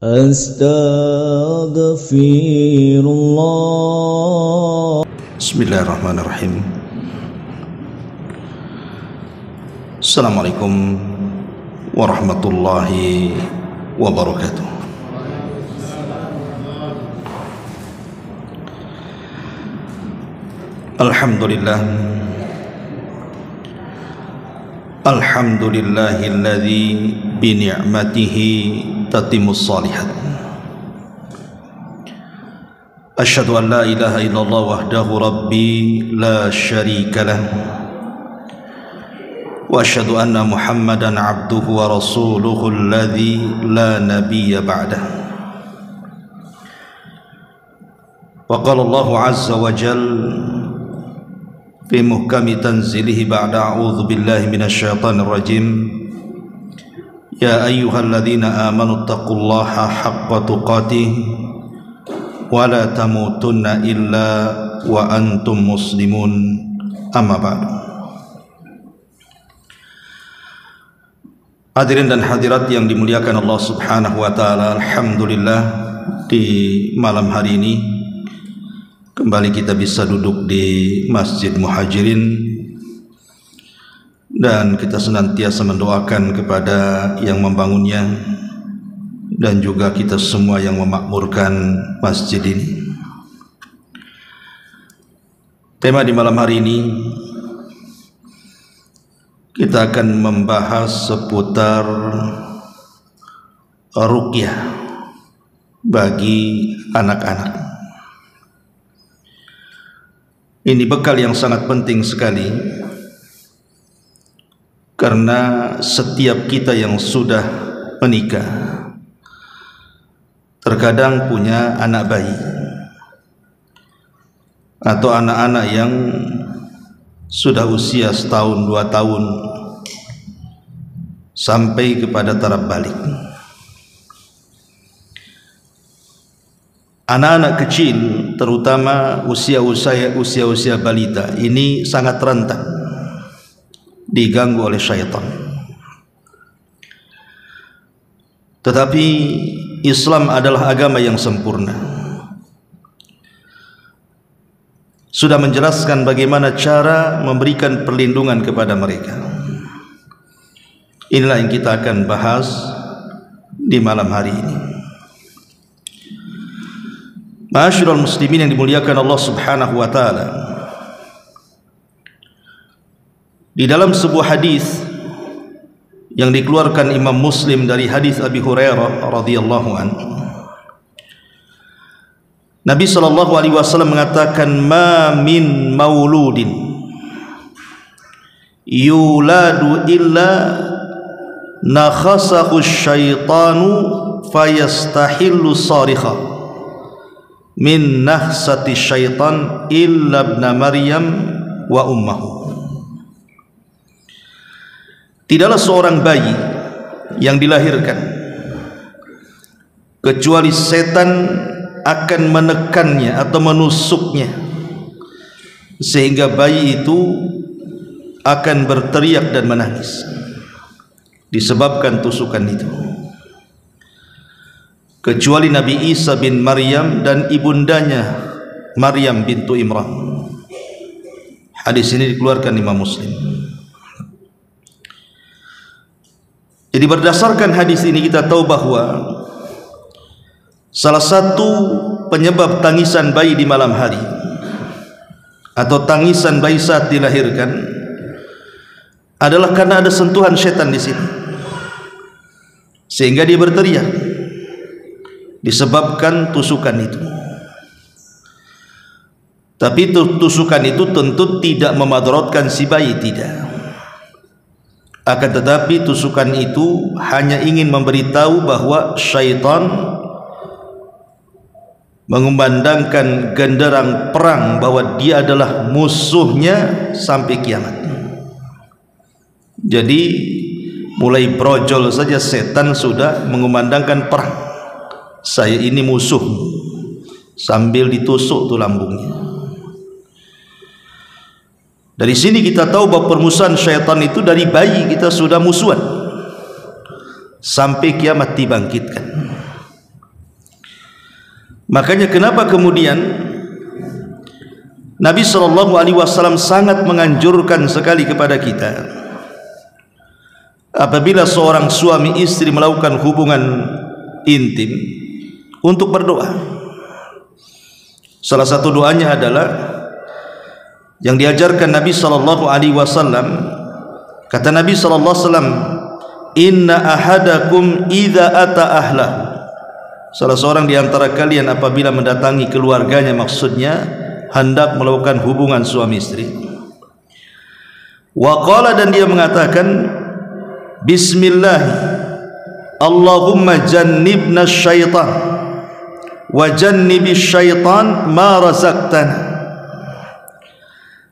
Astaghfirullah. Bismillahirrahmanirrahim. Assalamualaikum warahmatullahi wabarakatuh. Alhamdulillah. Alhamdulillahilladzi bi ni'matihi tatimmus shalihat. Asyhadu an la ilaha illallah wahdahu rabbi la syarika lah. Wa asyhadu anna Muhammadan abduhu wa rasuluhu alladzi la nabiyya ba'dah. Wa qala Allahu azza wa jalla fi muhkami tanzilihi ba'da a'udzu billahi minasy syaithanir rajim. Ya ayyuhalladzina amanu taqullaha haqqa tuqatih wa la tamutunna illa wa antum muslimun. Amma ba'du. Hadirin dan hadirat yang dimuliakan Allah Subhanahu wa taala, alhamdulillah di malam hari ini kembali kita bisa duduk di Masjid Muhajirin, dan kita senantiasa mendoakan kepada yang membangunnya dan juga kita semua yang memakmurkan masjid ini. Tema di malam hari ini kita akan membahas seputar ruqyah bagi anak-anak. Ini bekal yang sangat penting sekali, karena setiap kita yang sudah menikah terkadang punya anak bayi atau anak-anak yang sudah usia setahun, 2 tahun sampai kepada taraf balik. Anak-anak kecil, terutama usia balita, ini sangat rentan diganggu oleh syaitan. Tetapi Islam adalah agama yang sempurna. Sudah menjelaskan bagaimana cara memberikan perlindungan kepada mereka. Inilah yang kita akan bahas di malam hari ini. Ma'asyiral muslimin yang dimuliakan Allah Subhanahu wa taala, di dalam sebuah hadis yang dikeluarkan Imam Muslim dari hadis Abi Hurairah radhiyallahu anhu, Nabi sallallahu alaihi wasallam mengatakan, ma min mauludin yuladu illa nakhasahu syaitanu fayastahillu sarikha min nahsati syaitan illa ibn Maryam wa ummahu. Tidaklah seorang bayi yang dilahirkan kecuali setan akan menekannya atau menusuknya sehingga bayi itu akan berteriak dan menangis disebabkan tusukan itu, kecuali Nabi Isa bin Maryam dan ibundanya Maryam bintu Imran. Hadis ini dikeluarkan Imam Muslim. Jadi berdasarkan hadis ini kita tahu bahwa salah satu penyebab tangisan bayi di malam hari atau tangisan bayi saat dilahirkan adalah karena ada sentuhan setan di sini, sehingga dia berteriak disebabkan tusukan itu. Tapi tusukan itu tentu tidak memadaratkan si bayi, tidak. Akan tetapi tusukan itu hanya ingin memberitahu bahwa syaitan mengumandangkan genderang perang, bahwa dia adalah musuhnya sampai kiamat. Jadi mulai brojol saja setan sudah mengumandangkan perang, saya ini musuh, sambil ditusuk tuh lambungnya. Dari sini kita tahu bahwa permusuhan syaitan itu dari bayi kita sudah musuhan sampai kiamat dibangkitkan. Makanya kenapa kemudian Nabi SAW sangat menganjurkan sekali kepada kita apabila seorang suami istri melakukan hubungan intim untuk berdoa. Salah satu doanya adalah yang diajarkan Nabi SAW. Kata Nabi SAW, inna ahadakum idza ata ahlah, salah seorang di antara kalian apabila mendatangi keluarganya, maksudnya hendak melakukan hubungan suami istri, wa qala, dan dia mengatakan bismillah Allahumma jannibna syaitan wa jannibis syaitan ma razaqtana,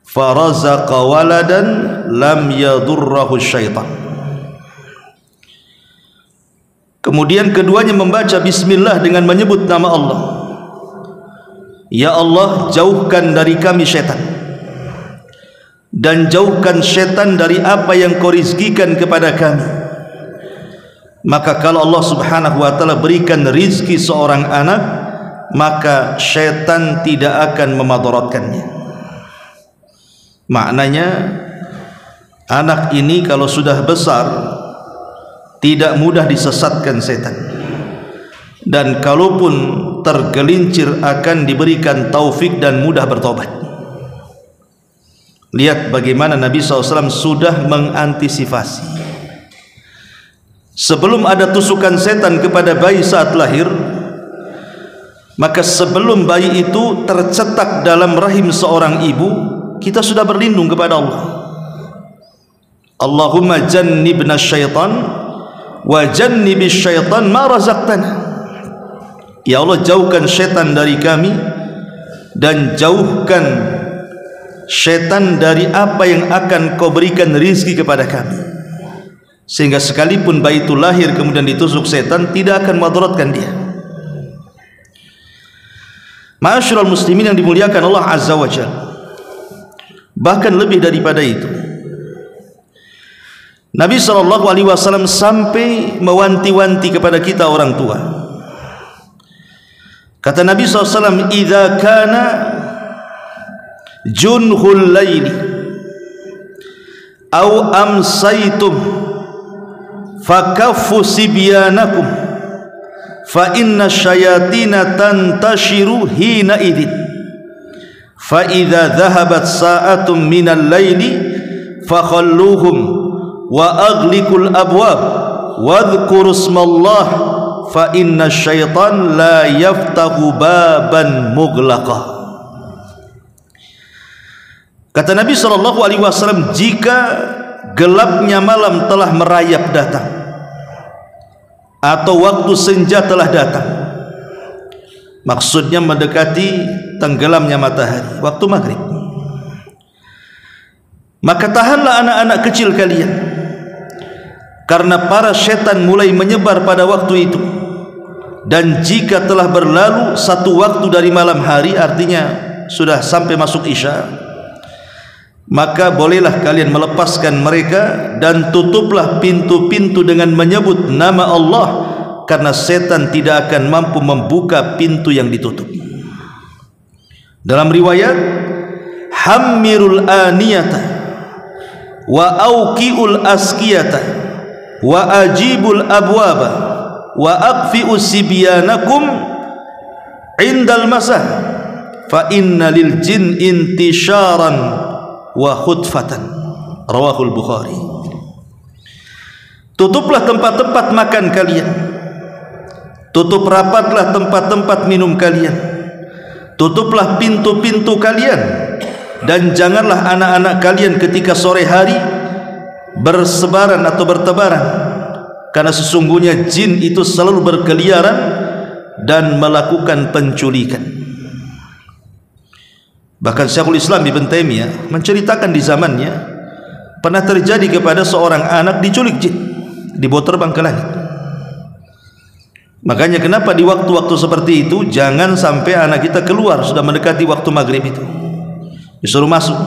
farazaqa waladan lam yadurrahu syaitan. Kemudian keduanya membaca bismillah dengan menyebut nama Allah. Ya Allah, jauhkan dari kami syaitan, dan jauhkan syaitan dari apa yang kau rizkikan kepada kami. Maka kalau Allah subhanahu wa ta'ala berikan rizki seorang anak, maka syaitan tidak akan memadaratkannya. Maknanya anak ini kalau sudah besar tidak mudah disesatkan setan, dan kalaupun tergelincir akan diberikan taufik dan mudah bertobat. Lihat bagaimana Nabi SAW sudah mengantisipasi. Sebelum ada tusukan setan kepada bayi saat lahir, maka sebelum bayi itu tercetak dalam rahim seorang ibu, kita sudah berlindung kepada Allah. Allahumma jannibna syaitan wa jannibis syaitan ma razaqtana. Ya Allah, jauhkan syaitan dari kami dan jauhkan syaitan dari apa yang akan kau berikan rizki kepada kami, sehingga sekalipun bayi itu lahir kemudian ditusuk setan tidak akan madaratkan dia. Ma'asyiral muslimin yang dimuliakan Allah Azza wa Jalla, bahkan lebih daripada itu, Nabi SAW sampai mewanti-wanti kepada kita orang tua. Kata Nabi SAW, idza kana junhul laili aw amsaytum fakaffu sibyanakum fa inna syayatina tantashiru hina idin, fa idza dhahabat sa'atun minal laili fakhalluhum wa aghliqul abwab wadhkuru ismallah fa inna syaitan la yaftahu baban mughlaqa. Kata Nabi SAW, jika gelapnya malam telah merayap datang atau waktu senja telah datang, maksudnya mendekati tenggelamnya matahari, waktu maghrib, maka tahanlah anak-anak kecil kalian, karena para syaitan mulai menyebar pada waktu itu. Dan jika telah berlalu satu waktu dari malam hari, artinya sudah sampai masuk isya, maka bolehlah kalian melepaskan mereka dan tutuplah pintu-pintu dengan menyebut nama Allah, karena setan tidak akan mampu membuka pintu yang ditutup. Dalam riwayat, hammirul aniyata wa auqiul askiyata wa ajibul abwaba wa aqfi'u sibyanakum indal masah fa inna lil jin intisharan wa khutfatan, rawahul Bukhari. Tutuplah tempat-tempat makan kalian, tutup rapatlah tempat-tempat minum kalian, tutuplah pintu-pintu kalian, dan janganlah anak-anak kalian ketika sore hari bersebaran atau bertebaran, karena sesungguhnya jin itu selalu berkeliaran dan melakukan penculikan. Bahkan Syekhul Islam Ibn Taimiyah menceritakan di zamannya pernah terjadi kepada seorang anak diculik jin, dibawa terbang ke langit. Makanya kenapa di waktu-waktu seperti itu jangan sampai anak kita keluar sudah mendekati waktu maghrib itu, disuruh masuk.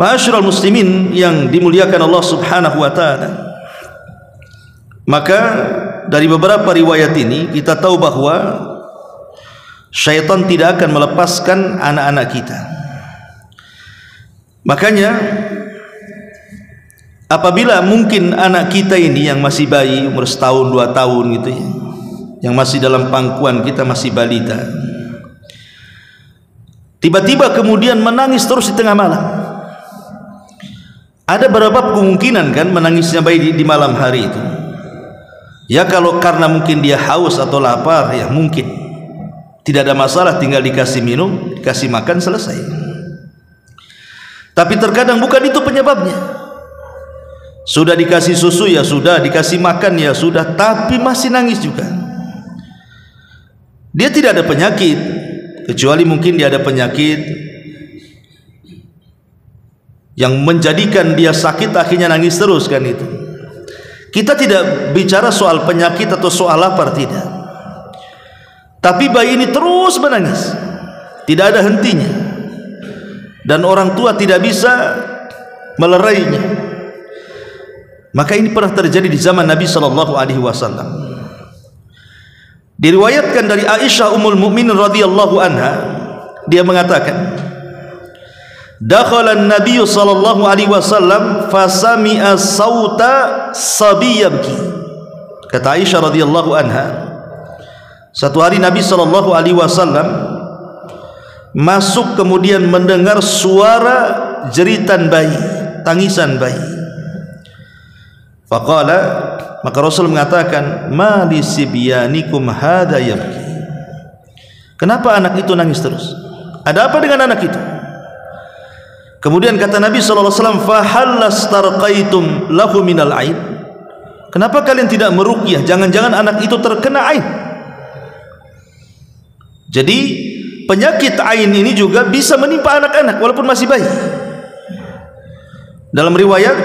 Ma'asyiral muslimin yang dimuliakan Allah Subhanahu wa ta'ala, maka dari beberapa riwayat ini kita tahu bahwa syaitan tidak akan melepaskan anak-anak kita. Makanya apabila mungkin anak kita ini yang masih bayi, umur setahun 2 tahun gitu ya, yang masih dalam pangkuan kita, masih balita, tiba-tiba kemudian menangis terus di tengah malam. Ada berapa kemungkinan kan menangisnya bayi di malam hari itu? Ya kalau karena mungkin dia haus atau lapar, ya mungkin tidak ada masalah, tinggal dikasih minum, dikasih makan, selesai. Tapi terkadang bukan itu penyebabnya. Sudah dikasih susu ya sudah, dikasih makan ya sudah, tapi masih nangis juga. Dia tidak ada penyakit, kecuali mungkin dia ada penyakit yang menjadikan dia sakit akhirnya nangis terus kan itu. Kita tidak bicara soal penyakit atau soal lapar, tidak. Tapi bayi ini terus menangis, tidak ada hentinya, dan orang tua tidak bisa melerainya. Maka ini pernah terjadi di zaman Nabi SAW. Diriwayatkan dari Aisyah Ummul Mukminin radhiyallahu anha, dia mengatakan, dakhala an-nabiy sallallahu alaihi wasallam fasami'a sauta sabiyabki. Kata Aisyah radhiyallahu anha, satu hari Nabi sallallahu alaihi wasallam masuk kemudian mendengar suara jeritan bayi, tangisan bayi. Faqala, maka Rasul mengatakan, ma li sibyanikum hadha yabki. Kenapa anak itu nangis terus? Ada apa dengan anak itu? Kemudian kata Nabi SAW, fahallastarqaitum lahu minal ain. Kenapa kalian tidak meruqyah? Jangan-jangan anak itu terkena ain. Jadi penyakit ain ini juga bisa menimpa anak-anak walaupun masih bayi. Dalam riwayat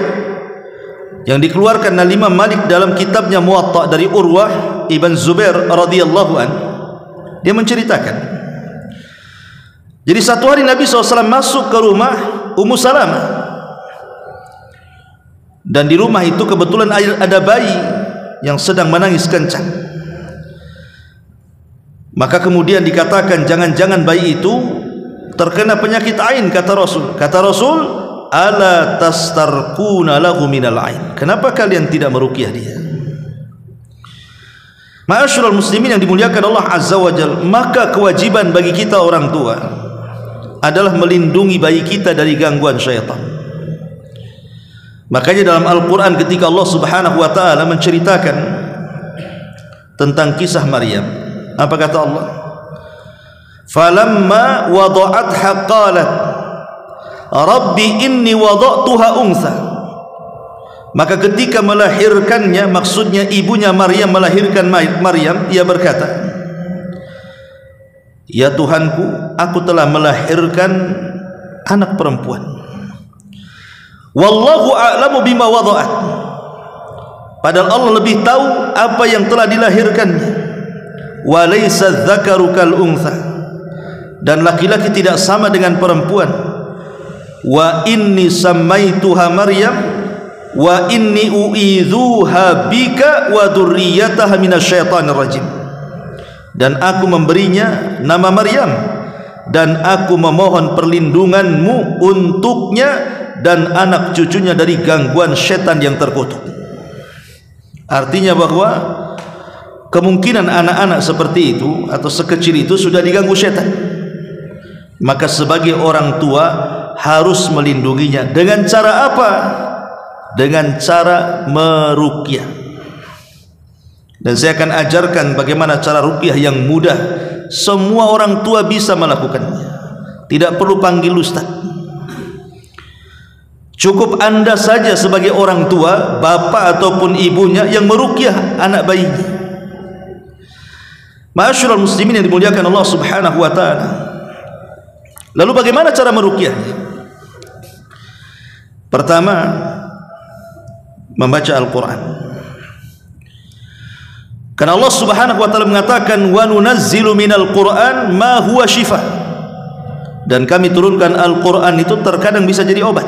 yang dikeluarkan oleh Imam Malik dalam kitabnya Muwatta dari Urwah ibn Zubair radhiyallahu an, dia menceritakan, jadi satu hari Nabi SAW masuk ke rumah Ummu Salamah, dan di rumah itu kebetulan ada bayi yang sedang menangis kencang. Maka kemudian dikatakan, jangan-jangan bayi itu terkena penyakit ain. Kata Rasul, ala tastarquna lahu minal ain. Kenapa kalian tidak meruqyah dia? Ma'asyiral muslimin yang dimuliakan Allah Azza wa Jalla, maka kewajiban bagi kita orang tua adalah melindungi bayi kita dari gangguan syaitan. Makanya dalam Al-Quran ketika Allah Subhanahu wa ta'ala menceritakan tentang kisah Maryam, apa kata Allah? Falamma wada'atha qalat Rabbi inni wada'tuha untha. Maka ketika melahirkannya, maksudnya ibunya Maryam melahirkan Maryam, ia berkata, ya Tuhanku, aku telah melahirkan anak perempuan. Wallahu a'lamu bima wada'at. Padahal Allah lebih tahu apa yang telah dilahirkannya. Wa laysa dzakaru kal untha. Dan laki-laki tidak sama dengan perempuan. Wa inni sammaituha Maryam wa inni u'idzuha bika wa dzurriyyataha minasyaitonir rajim. Dan aku memberinya nama Maryam, dan aku memohon perlindunganmu untuknya dan anak cucunya dari gangguan setan yang terkutuk. Artinya bahwa kemungkinan anak-anak seperti itu atau sekecil itu sudah diganggu setan. Maka sebagai orang tua harus melindunginya. Dengan cara apa? Dengan cara meruqyah. Dan saya akan ajarkan bagaimana cara ruqyah yang mudah. Semua orang tua bisa melakukannya, tidak perlu panggil ustaz. Cukup anda saja sebagai orang tua, bapak ataupun ibunya, yang meruqyah anak bayinya. Ma'asyiral muslimin yang dimuliakan Allah Subhanahu wa ta'ala. Lalu bagaimana cara meruqyahnya? Pertama, membaca Al-Quran. Karena Allah Subhanahu wa ta'ala mengatakan, wa nunazzilu minal Qur'an ma huwa shifa. Dan kami turunkan Al-Quran itu terkadang bisa jadi obat.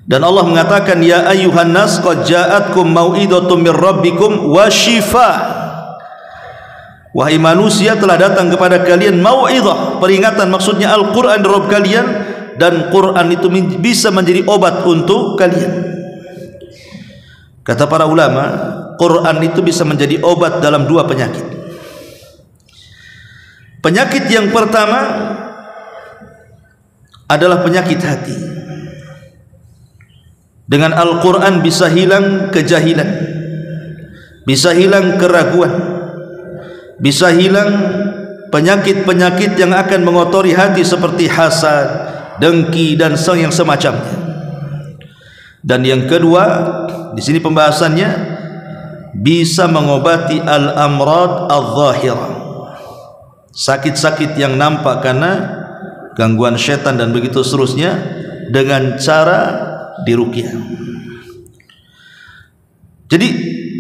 Dan Allah mengatakan, ya ayyuhan nas qad ja'atkum mau'izatum mir rabbikum wa shifaa. Wahai manusia, telah datang kepada kalian mau'izah, peringatan, maksudnya Al-Qur'an dari Rabb kalian, dan Quran itu bisa menjadi obat untuk kalian. Kata para ulama, Quran itu bisa menjadi obat dalam dua penyakit. Penyakit yang pertama adalah penyakit hati. Dengan Al-Quran bisa hilang kejahilan, bisa hilang keraguan, bisa hilang penyakit-penyakit yang akan mengotori hati seperti hasad, dengki, dan yang semacamnya. Dan yang kedua, di sini pembahasannya, bisa mengobati al-amrad al-zahirah, sakit-sakit yang nampak karena gangguan setan dan begitu seterusnya, dengan cara diruqyah. Jadi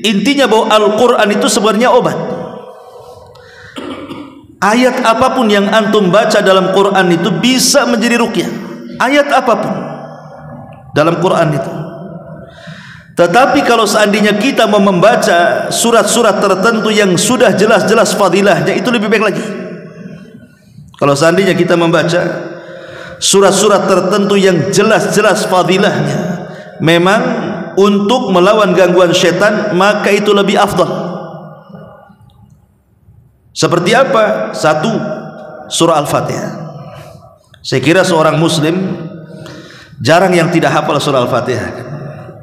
intinya bahwa Al-Quran itu sebenarnya obat. Ayat apapun yang antum baca dalam Quran itu bisa menjadi ruqyah. Ayat apapun dalam Quran itu. Tetapi kalau seandainya kita mau membaca surat-surat tertentu yang sudah jelas-jelas fadilahnya, itu lebih baik lagi. Kalau seandainya kita membaca surat-surat tertentu yang jelas-jelas fadilahnya memang untuk melawan gangguan syaitan, maka itu lebih afdal. Seperti apa? Satu, surah Al-Fatihah. Saya kira seorang muslim jarang yang tidak hafal surah Al-Fatihah,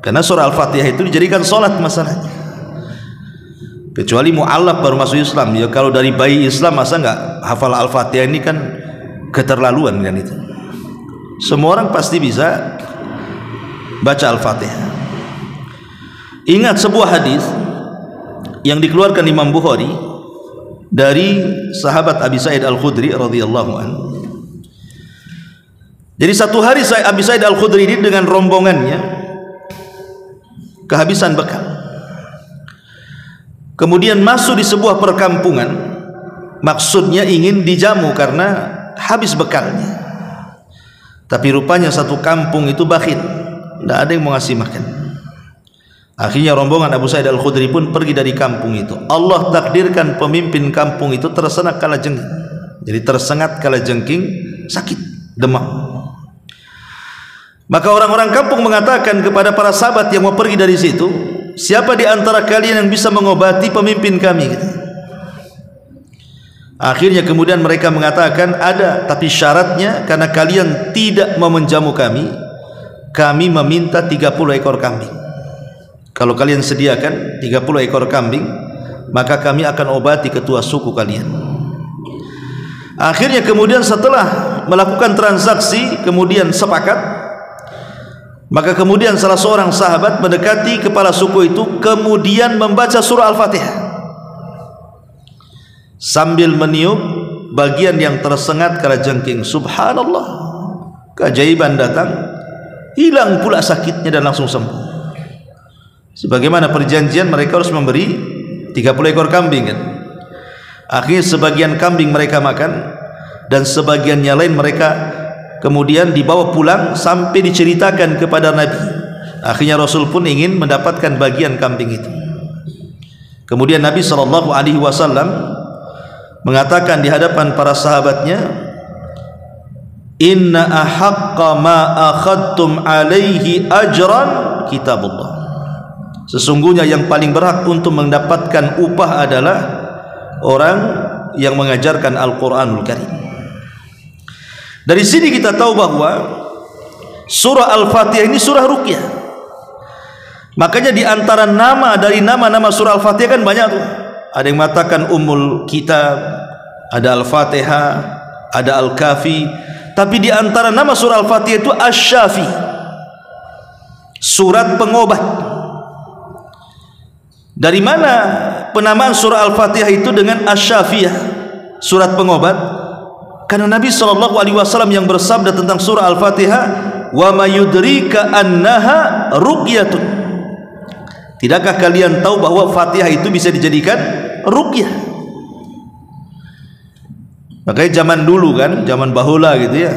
karena surah Al-Fatihah itu dijadikan solat masalahnya. Kecuali mu'allaf baru masuk Islam. Ya kalau dari bayi Islam masa nggak hafal Al-Fatihah, ini kan keterlaluan kan itu. Semua orang pasti bisa baca Al-Fatihah. Ingat sebuah hadis yang dikeluarkan Imam Bukhari dari sahabat Abi Sa'id Al-Khudri radhiyallahu anhu. Jadi satu hari Abi Sa'id Al-Khudri ini dengan rombongannya kehabisan bekal. Kemudian masuk di sebuah perkampungan, maksudnya ingin dijamu karena habis bekalnya. Tapi rupanya satu kampung itu bakhil, tidak ada yang mau ngasih makan. Akhirnya rombongan Abu Sa'id Al-Khudri pun pergi dari kampung itu. Allah takdirkan pemimpin kampung itu tersengat kalajengking. Jadi tersengat kalajengking, sakit, demam. Maka orang-orang kampung mengatakan kepada para sahabat yang mau pergi dari situ, siapa di antara kalian yang bisa mengobati pemimpin kami? Akhirnya kemudian mereka mengatakan, ada, tapi syaratnya karena kalian tidak mau menjamu kami meminta 30 ekor kambing. Kalau kalian sediakan 30 ekor kambing, maka kami akan obati ketua suku kalian. Akhirnya kemudian setelah melakukan transaksi, kemudian sepakat, maka kemudian salah seorang sahabat mendekati kepala suku itu, kemudian membaca surah Al-Fatihah sambil meniup bagian yang tersengat kalajengking. Subhanallah, keajaiban datang, hilang pula sakitnya dan langsung sembuh. Sebagaimana perjanjian, mereka harus memberi 30 ekor kambing kan. Akhirnya sebagian kambing mereka makan, dan sebagiannya lain mereka kemudian dibawa pulang sampai diceritakan kepada Nabi. Akhirnya Rasul pun ingin mendapatkan bagian kambing itu. Kemudian Nabi SAW mengatakan di hadapan para sahabatnya, inna ahaqqa ma akhadtum alaihi ajran kitabullah. Sesungguhnya yang paling berhak untuk mendapatkan upah adalah orang yang mengajarkan Al-Quranul Karim. Dari sini kita tahu bahwa surah Al-Fatihah ini surah ruqyah. Makanya di antara nama dari nama-nama surah Al-Fatihah kan banyak tuh. Ada yang mengatakan Ummul Kitab, ada Al-Fatihah, ada Al-Kafi. Tapi di antara nama surah Al-Fatihah itu Asy-Syafi, surat pengobat. Dari mana penamaan surah Al-Fatihah itu dengan Asy-Syafiyah, surat pengobat? Karena Nabi SAW yang bersabda tentang surah Al-Fatihah, wa mayudrika annaha ruqyatun. Tidakkah kalian tahu bahwa Fatihah itu bisa dijadikan ruqyah? Makanya zaman dulu kan, zaman bahula gitu ya,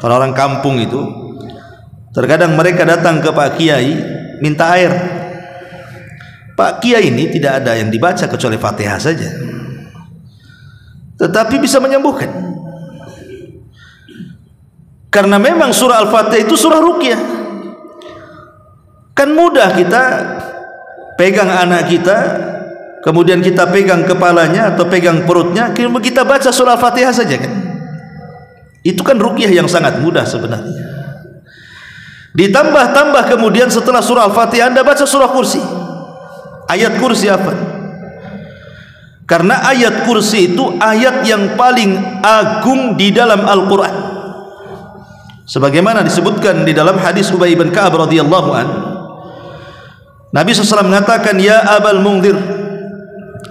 orang-orang kampung itu Terkadang mereka datang ke Pak Kiai minta air. Pak Kiai ini tidak ada yang dibaca kecuali Fatihah saja, tetapi bisa menyembuhkan. Karena memang surah Al-Fatihah itu surah ruqyah. Kan mudah kita pegang anak kita, kemudian kita pegang kepalanya atau pegang perutnya, kita baca surah Al-Fatihah saja kan. Itu kan ruqyah yang sangat mudah sebenarnya. Ditambah-tambah kemudian setelah surah Al-Fatihah Anda baca surah Kursi. Ayat Kursi apa? Karena ayat Kursi itu ayat yang paling agung di dalam Al-Quran. Sebagaimana disebutkan di dalam hadis Ubay bin Ka'ab radhiyallahu an, Nabi SAW mengatakan, ya Abal Mundhir,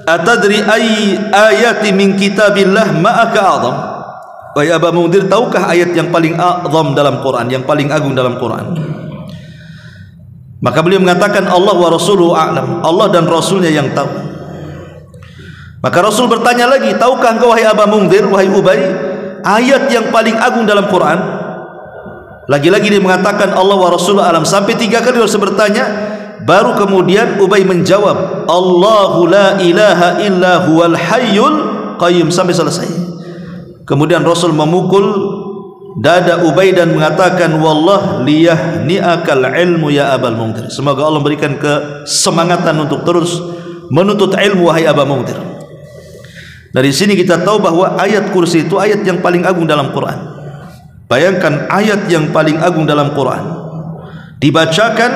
atadri ayati min kitabillah ma'aka a'zam. Wahai Aba Mundhir, tahukah ayat yang paling azam dalam Quran, yang paling agung dalam Quran? Maka beliau mengatakan, Allah wa rasuluhu a'lam, Allah dan Rasulnya yang tahu. Maka Rasul bertanya lagi, tahukah engkau wahai Aba Mundhir, wahai Ubay, ayat yang paling agung dalam Quran? Lagi-lagi dia mengatakan Allah wa rasuluhu a'lam. Sampai 3 kali Rasul bertanya, baru kemudian Ubay menjawab, Allahu la ilaha illa huwal hayyul qayyum, sampai selesai. Kemudian Rasul memukul dada Ubay dan mengatakan, wallah liyahni'akal ilmu ya Abal Mundhir, semoga Allah berikan kesemangatan untuk terus menuntut ilmu wahai Aba Mundhir. Dari sini kita tahu bahwa ayat Kursi itu ayat yang paling agung dalam Quran. Bayangkan ayat yang paling agung dalam Quran dibacakan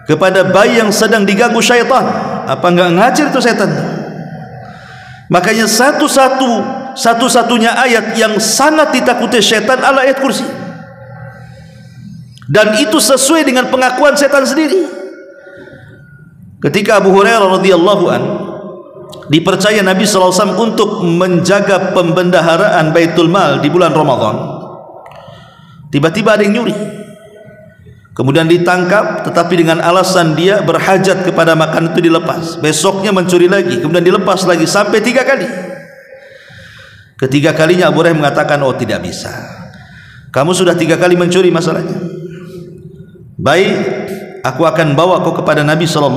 kepada bayi yang sedang diganggu syaitan. Apa enggak ngajar itu setan? Makanya satu-satunya ayat yang sangat ditakuti syaitan adalah ayat Kursi, dan itu sesuai dengan pengakuan setan sendiri. Ketika Abu Hurairah radhiyallahu an dipercaya Nabi SAW untuk menjaga pembendaharaan Baitul Mal di bulan Ramadan, tiba-tiba ada yang nyuri, kemudian ditangkap, tetapi dengan alasan dia berhajat kepada makan itu dilepas. Besoknya mencuri lagi, kemudian dilepas lagi, sampai 3 kali. Ketiga kalinya Abu Hurairah mengatakan, oh tidak bisa, kamu sudah 3 kali mencuri masalahnya. Baik, aku akan bawa kau kepada Nabi SAW.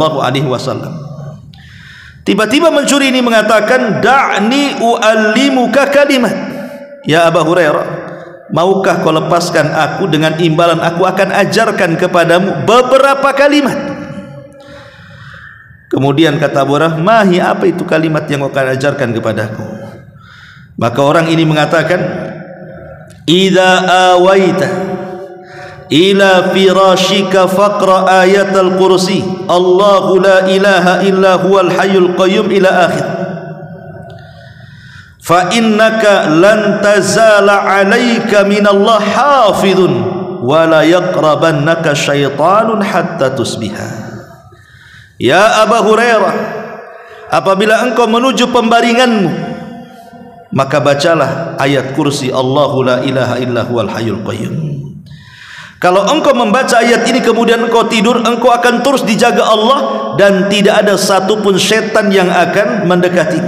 Tiba-tiba mencuri ini mengatakan, da'ni u'allimuka kalimat. Ya Abu Hurairah, maukah kau lepaskan aku, dengan imbalan aku akan ajarkan kepadamu beberapa kalimat. Kemudian kata Abu Hurairah, mahi, apa itu kalimat yang kau akan ajarkan kepadaku? Maka orang ini mengatakan, idza awaita ila firashika faqra ayatal kursi, Allahu la ilaha illa huwal hayyul qayyum ila akhir, fa innaka lan tazala alaika minallah hafidun wa la yaqrabannaka syaitanun hatta tusbiha. Ya Abu Hurairah, apabila engkau menuju pembaringanmu, maka bacalah ayat Kursi, Allahu la ilaha illa huwal hayyul qayyum. Kalau engkau membaca ayat ini kemudian engkau tidur, engkau akan terus dijaga Allah dan tidak ada satupun setan yang akan mendekati.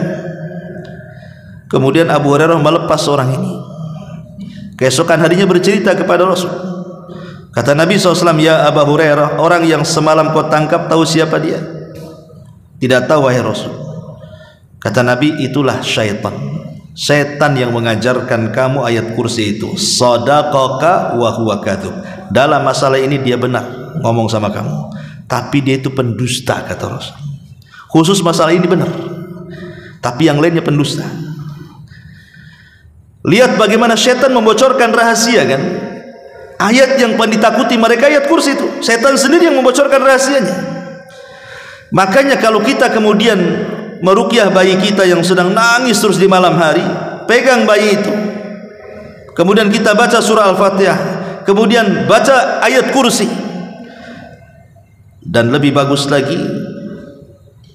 Kemudian Abu Hurairah melepas orang ini. Keesokan harinya bercerita kepada Rasul. Kata Nabi SAW, ya Abu Hurairah, orang yang semalam kau tangkap tahu siapa dia? Tidak tahu wahai Rasul. Kata Nabi, itulah syaitan. Setan yang mengajarkan kamu ayat Kursi itu. Sadaqaka wa huwa kadzub. Dalam masalah ini dia benar ngomong sama kamu, tapi dia itu pendusta, kata Rasul. Khusus masalah ini benar, tapi yang lainnya pendusta. Lihat bagaimana setan membocorkan rahasia kan. Ayat yang paling ditakuti mereka ayat Kursi itu. Setan sendiri yang membocorkan rahasianya. Makanya kalau kita kemudian meruqyah bayi kita yang sedang nangis terus di malam hari, pegang bayi itu, kemudian kita baca surah Al-Fatihah, kemudian baca ayat Kursi, dan lebih bagus lagi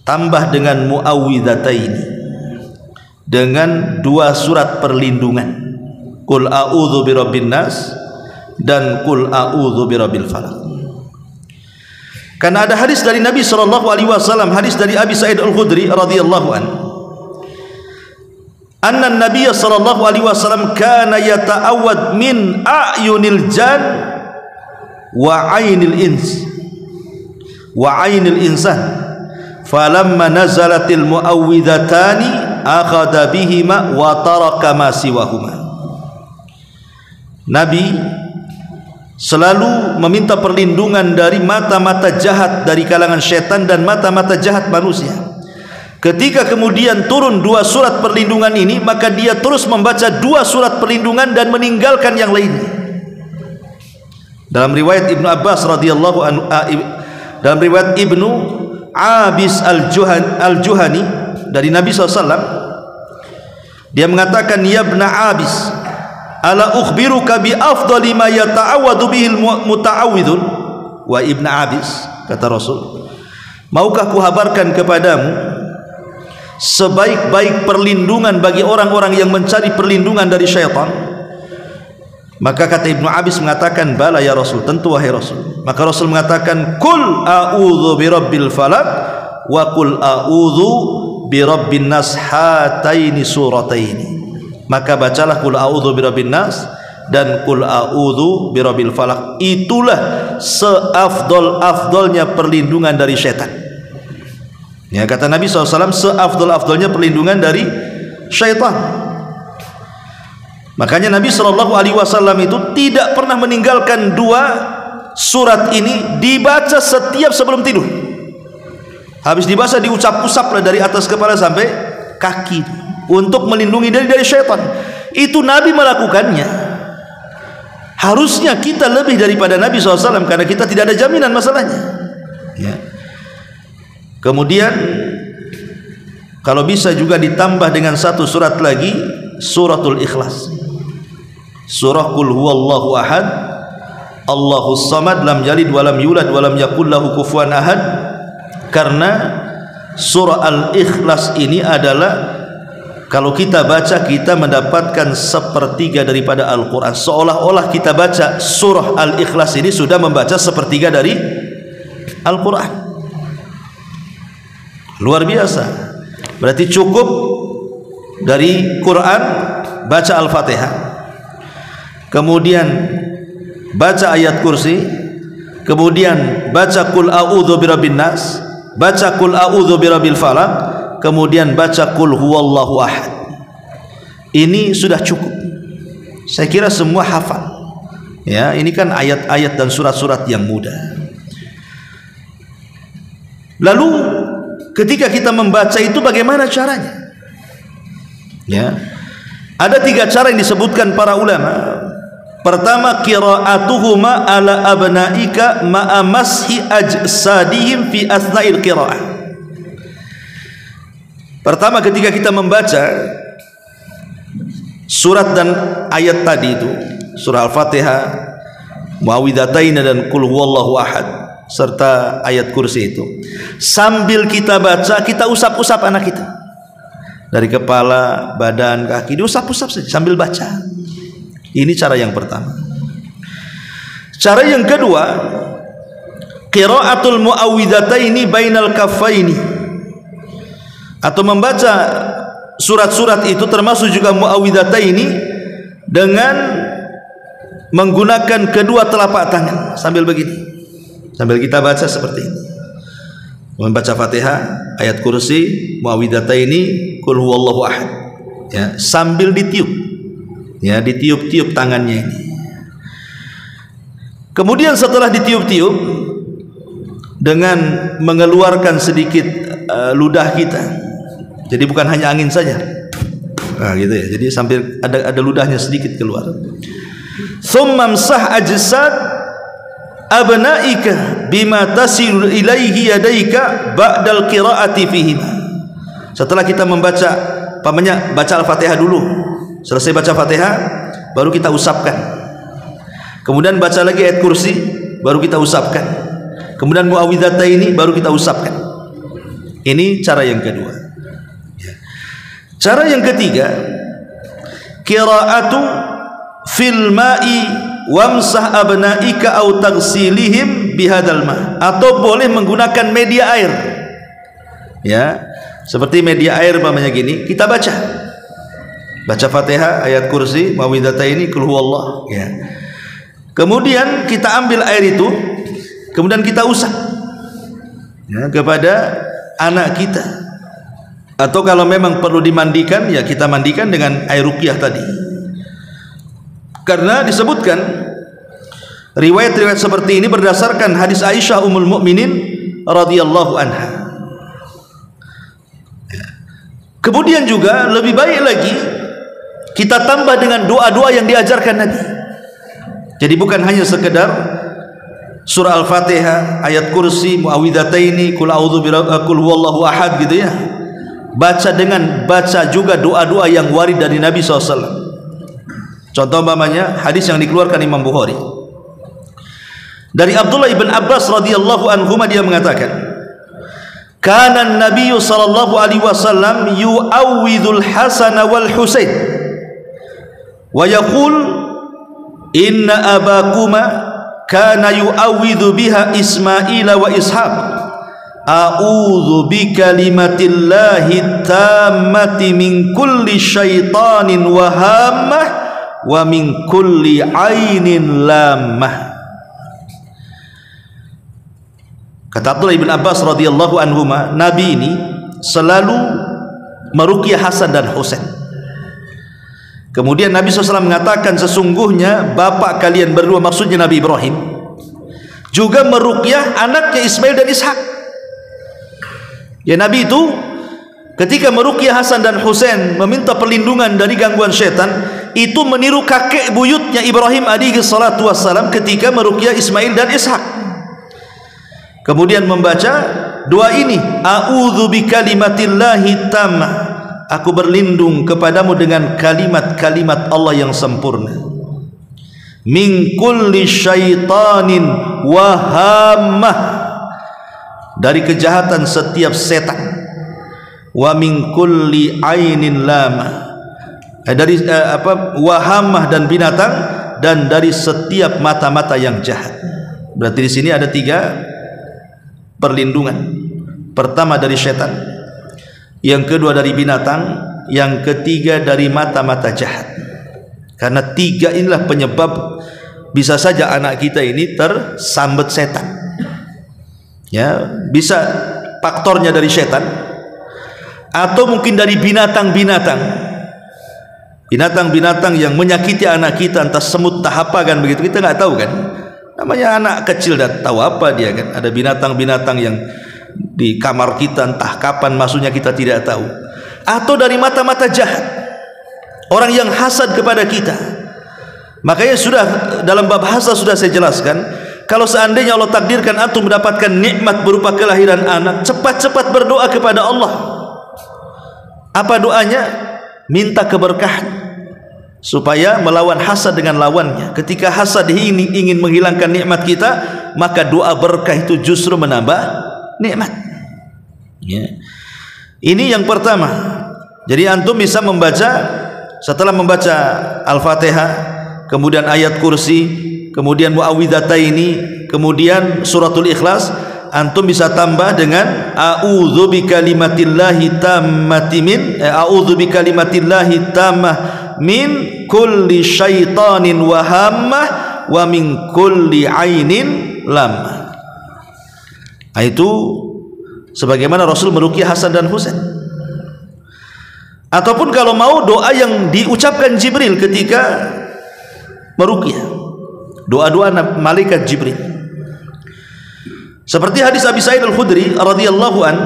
tambah dengan muawwidhataini, dengan 2 surat perlindungan, Qul a'udzu birabbin nas dan Qul a'udzu birabbil falaq. Karena ada hadis dari Nabi SAW, hadis dari Abi Sa'id Al-Khudri radhiyallahu an, anna Nabi SAW kana yata'awwad min a'yunil jan wa ainil insan falamma nazalatil muawwidhatani akhadha bihima wa taraka ma siwahuma. Nabi selalu meminta perlindungan dari mata-mata jahat dari kalangan syaitan dan mata-mata jahat manusia. Ketika kemudian turun 2 surat perlindungan ini, maka dia terus membaca 2 surat perlindungan dan meninggalkan yang lainnya. Dalam riwayat Ibnu Abbas radhiyallahu anhu, dalam riwayat Ibnu Abis al-Juhani dari Nabi SAW, dia mengatakan, ya Ibn Abis, ala ukhbiruka bi afdali ma yata'awwadu bihil muta'awwidun. Wa Ibn Abis, kata Rasul, maukah kuhabarkan kepadamu sebaik-baik perlindungan bagi orang-orang yang mencari perlindungan dari syaitan? Maka kata Ibnu Abis mengatakan, bala ya Rasul, tentu wahai Rasul. Maka Rasul mengatakan, kul a'udzu birabbil falaq wa kul a'udzu birabbin nas hataini surataini. Maka bacalah kul a'udzu birabbin nas dan kul a'udzu birabbil falaq. Itulah seafdol-afdolnya perlindungan dari syaitan. Ya, kata Nabi SAW, seafdol-afdolnya perlindungan dari syaitan. Makanya Nabi SAW itu tidak pernah meninggalkan 2 surat ini dibaca setiap sebelum tidur. Habis dibaca diucap-ucaplah dari atas kepala sampai kaki untuk melindungi dari syaitan. Itu Nabi melakukannya. Harusnya kita lebih daripada Nabi SAW, karena kita tidak ada jaminan masalahnya. Ya. Kemudian kalau bisa juga ditambah dengan 1 surat lagi, suratul Ikhlas. Surah Qul huwallahu ahad, Allahus samad, lam yalid walam yulad walam yakul lahu kufuwan ahad. Karena surah Al-Ikhlas ini adalah, kalau kita baca, kita mendapatkan 1/3 daripada Al-Quran. Seolah-olah kita baca surah Al-Ikhlas ini sudah membaca 1/3 dari Al-Quran. Luar biasa. Berarti cukup dari Quran baca Al-Fatihah, kemudian baca ayat kursi, kemudian baca kul a'udzu birabbin nas, baca kul a'udzu birabbil falaq, kemudian baca kul huwallahu ahad. Ini sudah cukup. Saya kira semua hafal. Ya, ini kan ayat-ayat dan surat-surat yang mudah. Lalu ketika kita membaca itu bagaimana caranya? Ya, ada 3 cara yang disebutkan para ulama. Pertama, qira'atuhuma ala abnaika ma'a mashi ajsadihim fi asna'il qira'ah. Pertama, ketika kita membaca surat dan ayat tadi itu, surah Al-Fatihah, Muawwidzatain dan Qul huwallahu ahad serta ayat kursi itu, sambil kita baca, kita usap-usap anak kita dari kepala, badan, kaki, diusap-usap saja sambil baca. Ini cara yang pertama. Cara yang kedua, qiraatul muawwidhataini bainal kaffaini, atau membaca surat-surat itu termasuk juga muawwidhataini dengan menggunakan kedua telapak tangan sambil begini, sambil kita baca seperti ini, membaca Fatihah, ayat kursi, muawwidhataini, qul huwallahu ahad, ya, sambil ditiup, ya, ditiup-tiup tangannya ini. Kemudian setelah ditiup-tiup dengan mengeluarkan sedikit ludah kita, jadi bukan hanya angin saja, nah, gitu ya, jadi sambil ada ludahnya sedikit keluar. Thummamsah ajsad abnaika bima tasilu ilaihi yadaika ba'dal qiraati fihim. Setelah kita membaca, pamannya baca Al-Fatihah dulu, selesai baca Fatihah baru kita usapkan, kemudian baca lagi ayat kursi baru kita usapkan, kemudian muawwidhataini baru kita usapkan. Ini cara yang kedua. Cara yang ketiga, qiraatu fil ma'i wamsah abnaika au taghsilihim bihadzal ma', atau boleh menggunakan media air, ya, seperti media air umpamanya gini, kita baca Fatihah, ayat kursi, muawwidhataini, qul huwallah, ya. Kemudian kita ambil air itu, kemudian kita usap ya, kepada anak kita. Atau kalau memang perlu dimandikan, ya kita mandikan dengan air ruqyah tadi. Karena disebutkan riwayat-riwayat seperti ini berdasarkan hadis Aisyah Ummul Mukminin radhiyallahu anha. Kemudian juga lebih baik lagi kita tambah dengan doa-doa yang diajarkan Nabi. Jadi bukan hanya sekedar surah Al-Fatihah, ayat kursi, muawwidhataini, qul a'udzu qul huwallahu ahad gitu ya. Baca juga doa-doa yang warid dari Nabi SAW. Contoh umpamanya hadis yang dikeluarkan Imam Bukhari dari Abdullah ibn Abbas radhiyallahu anhuma, dia mengatakan, kana an-nabiy sallallahu alaihi wasallam yu'awwidul Hasan wal Husain wa yaqul inna abakuma kana yu'awwidhu biha Ismaila wa Ishaq, a'udzu bikalimatillahi tammati min kulli syaitanin wa hammah wa min kulli ainin lammah. Kata Abdullah ibn Abbas radhiyallahu anhuma, Nabi ini selalu meruqyah Hasan dan Husain. Kemudian Nabi SAW mengatakan, sesungguhnya bapak kalian berdua, maksudnya Nabi Ibrahim, juga meruqyah anaknya Ismail dan Ishak. Ya, Nabi itu ketika meruqyah Hasan dan Husain, meminta perlindungan dari gangguan syaitan, itu meniru kakek buyutnya Ibrahim alaihi salatu wassalam ketika meruqyah Ismail dan Ishak. Kemudian membaca doa ini, a'udzu bikalimatillahi tammah, aku berlindung kepadamu dengan kalimat-kalimat Allah yang sempurna, min kulli syaitanin wa hammah, dari kejahatan setiap setan, wa min kulli ainin lama, dari wahamah dan binatang, dan dari setiap mata-mata yang jahat. Berarti di sini ada 3 perlindungan. Pertama dari setan, yang kedua dari binatang, yang ketiga dari mata-mata jahat. Karena 3 inilah penyebab bisa saja anak kita ini tersambat setan. Ya, bisa faktornya dari setan, atau mungkin dari binatang-binatang yang menyakiti anak kita, entah semut, entah apa kan begitu, kita nggak tahu kan. Namanya anak kecil, dan tahu apa dia kan. Ada binatang-binatang yang di kamar kita, entah kapan masuknya kita tidak tahu. Atau dari mata-mata jahat, orang yang hasad kepada kita. Makanya sudah dalam bab hasad sudah saya jelaskan, kalau seandainya Allah takdirkan antum mendapatkan nikmat berupa kelahiran anak, cepat-cepat berdoa kepada Allah. Apa doanya? Minta keberkahan supaya melawan hasad dengan lawannya. Ketika hasad ingin menghilangkan nikmat kita, maka doa berkah itu justru menambah nikmat. Ya. Ini yang pertama. Jadi antum bisa membaca, setelah membaca Al-Fatihah, kemudian ayat kursi, kemudian muawwidhataini, kemudian suratul Ikhlas, antum bisa tambah dengan a'udzu bikalimatillahi tammati min a'udzu bikalimatillahi tammah min kulli syaitanin wa hammah wa min kulli ainin lamah. Itu sebagaimana Rasul meruqyah Hasan dan Husain. Ataupun kalau mau doa yang diucapkan Jibril ketika meruqyah, doa-doa malaikat Jibril. Seperti hadis Abi Sa'id Al-Khudri radhiyallahu an,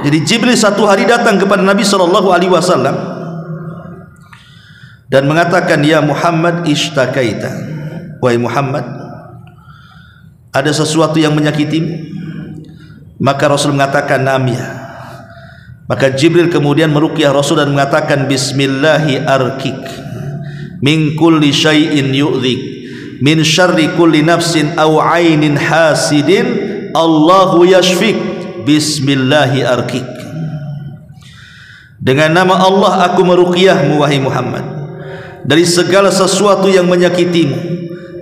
jadi Jibril satu hari datang kepada Nabi sallallahu alaihi wasallam dan mengatakan, ya Muhammad ishtakaita, wahai Muhammad, ada sesuatu yang menyakitimu? Maka Rasul mengatakan, naam ya. Maka Jibril kemudian meruqyah Rasul dan mengatakan, bismillahi arkik min kulli syai'in yu'dhik min syarri kulli nafsin aw ainin hasidin Allahu yashfik bismillahi arkik. Dengan nama Allah aku meruqyahmu wahai Muhammad dari segala sesuatu yang menyakitimu